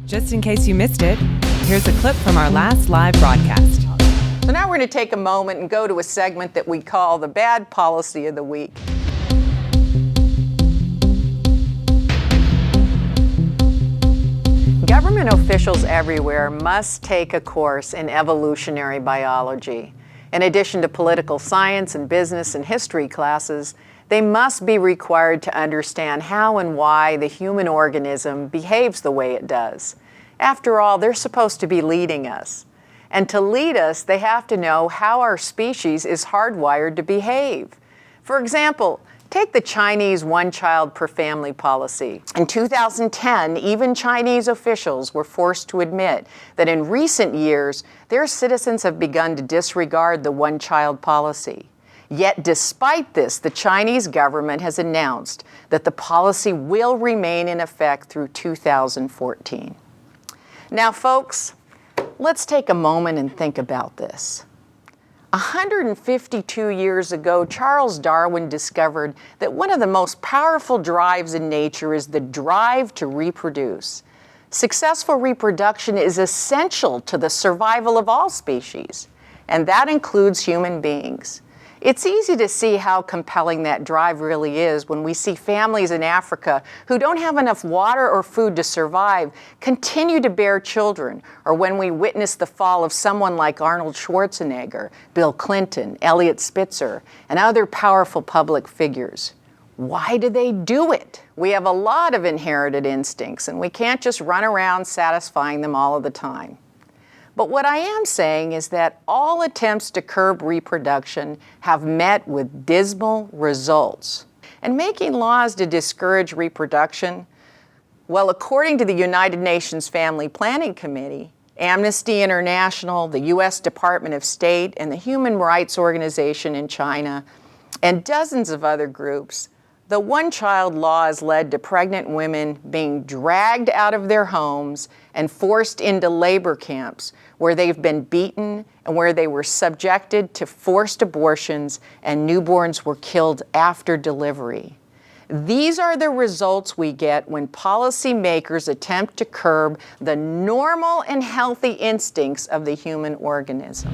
Just in case you missed it, here's a clip from our last live broadcast. So now we're going to take a moment and go to a segment that we call the Bad Policy of the Week. Government officials everywhere must take a course in evolutionary biology. In addition to political science and business and history classes, they must be required to understand how and why the human organism behaves the way it does. After all, they're supposed to be leading us. And to lead us, they have to know how our species is hardwired to behave. For example, take the Chinese one-child per family policy. In 2010, even Chinese officials were forced to admit that in recent years, their citizens have begun to disregard the one-child policy. Yet despite this, the Chinese government has announced that the policy will remain in effect through 2014. Now, folks, let's take a moment and think about this. 152 years ago, Charles Darwin discovered that one of the most powerful drives in nature is the drive to reproduce. Successful reproduction is essential to the survival of all species, and that includes human beings. It's easy to see how compelling that drive really is when we see families in Africa who don't have enough water or food to survive continue to bear children, or when we witness the fall of someone like Arnold Schwarzenegger, Bill Clinton, Eliot Spitzer, and other powerful public figures. Why do they do it? We have a lot of inherited instincts, and we can't just run around satisfying them all of the time. But what I am saying is that all attempts to curb reproduction have met with dismal results. And making laws to discourage reproduction, well, according to the United Nations Family Planning Committee, Amnesty International, the U.S. Department of State, and the Human Rights Organization in China, and dozens of other groups, the one-child law has led to pregnant women being dragged out of their homes and forced into labor camps where they've been beaten and where they were subjected to forced abortions and newborns were killed after delivery. These are the results we get when policymakers attempt to curb the normal and healthy instincts of the human organism.